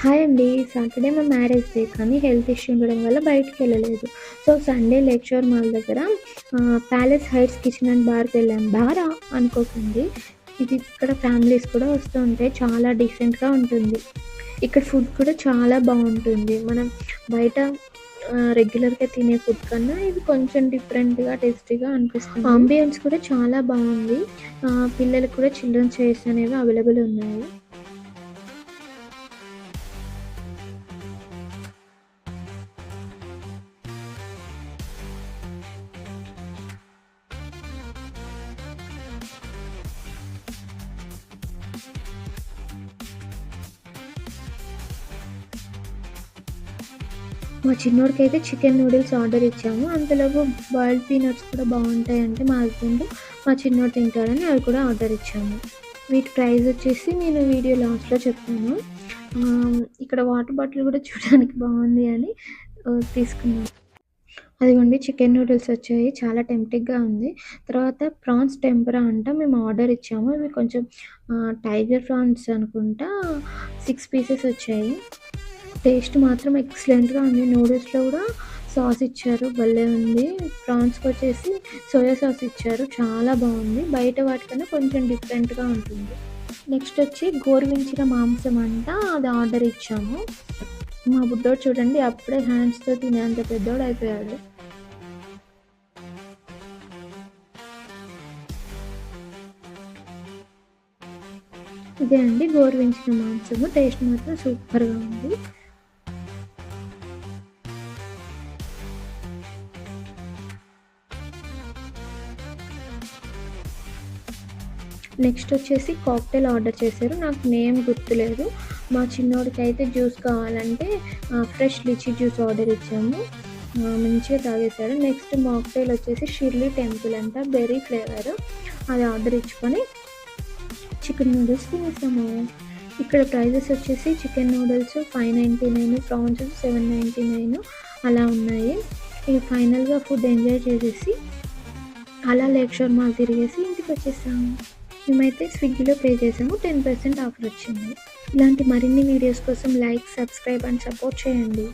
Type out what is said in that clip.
Hi అండి. Saturday మా marriage day కానీ హెల్త్ ఇష్యూ ఉండడం వల్ల బయటికెళ్ళలేదు. సో, సండే లేక్ షోర్ మాల్ దగ్గర ప్యాలెస్ హైట్స్ కిచెన్ అండ్ బార్‌కెళ్ళాం. బారా అనుకోకండి. ఇది ఇక్కడ ఫ్యామిలీస్ కూడా వస్తూ ఉంటాయి. చాలా డీసెంట్‌గా ఉంటుంది. ఇక్కడ ఫుడ్ కూడా చాలా బావుంటుంది. మనం బయట రెగ్యులర్‌గా తినే ఫుడ్ కన్నా ఇది కొంచెం డిఫరెంట్‌గా, టేస్టీగా అనిపిస్తుంది. ఆంబియన్స్ కూడా చాలా బావుంది. పిల్లలకి కూడా చిల్డ్రన్స్ చైర్స్ అనేవి అవైలబుల్ ఉన్నాయి. మా చిన్నోడికైతే చికెన్ నూడిల్స్ ఆర్డర్ ఇచ్చాము. అంతలోపు బాయిల్డ్ పీనట్స్ కూడా బావుంటాయంటే మా హస్బెండ్, మా చిన్నోడు తింటాడని అవి కూడా ఆర్డర్ ఇచ్చాము. వీటి ప్రైస్ వచ్చేసి నేను వీడియో లాస్ట్‌లో చెప్తాను. ఇక్కడ వాటర్ బాటిల్ కూడా చూడడానికి బావుంది అని తీసుకున్నాను. అదిగోండి చికెన్ నూడిల్స్ వచ్చాయి. చాలా టెంప్టింగ్‌గా ఉంది. తర్వాత ప్రాన్స్ టెంపరా అంట మేము ఆర్డర్ ఇచ్చాము. ఇవి కొంచెం టైగర్ ప్రాన్స్ అనుకుంటా 6 పీసెస్ వచ్చాయి. టేస్ట్ మాత్రం ఎక్సలెంట్‌గా ఉంది. నూడిల్స్‌లో కూడా సాస్ ఇచ్చారు. భలే ఉంది. ప్రాన్స్‌కొచ్చేసి సోయా సాస్ ఇచ్చారు. చాలా బావుంది. బయట వాటికన్నా కొంచెం డిఫరెంట్‌గా ఉంటుంది. నెక్స్ట్ వచ్చి గోరువెంచిన మాంసం అంట అది ఆర్డర్ ఇచ్చాము. మా బుడ్డోడు చూడండి అప్పుడే హ్యాండ్స్‌తో తినేంత పెద్దోడయిపోయాడు. ఇదే అండి గోరువెంచిన మాంసము. టేస్ట్ మాత్రం సూపర్‌గా ఉంది. నెక్స్ట్ వచ్చేసి కాక్టెయిల్ ఆర్డర్ చేశారు. నాకు నేమ్ గుర్తులేదు. మా చిన్నోడికైతే జ్యూస్ కావాలంటే ఫ్రెష్ లిచీ జ్యూస్ ఆర్డర్ ఇచ్చాము. మంచిగా తాగేశాడు. నెక్స్ట్ మాక్టెయిల్ వచ్చేసి షిర్లీ టెంపుల్ అంట బెర్రీ ఫ్లేవర్ అది ఆర్డర్ ఇచ్చుకొని చికెన్ నూడిల్స్ తినేసాము. ఇక్కడ ప్రైజెస్ వచ్చేసి చికెన్ నూడిల్స్ 599, ప్రాన్స్ 799 అలా ఉన్నాయి. ఇక ఫైనల్‌గా ఫుడ్ ఎంజాయ్ చేసేసి అలా లేక్ షోర్ మాల్ తిరిగేసి ఇంటికొచ్చేసాము. మేమైతే స్విగ్గీలో పే చేసాము. 10% ఆఫర్ వచ్చింది. ఇలాంటి మరిన్ని వీడియోస్ కోసం లైక్, సబ్స్క్రైబ్ అండ్ సపోర్ట్ చేయండి.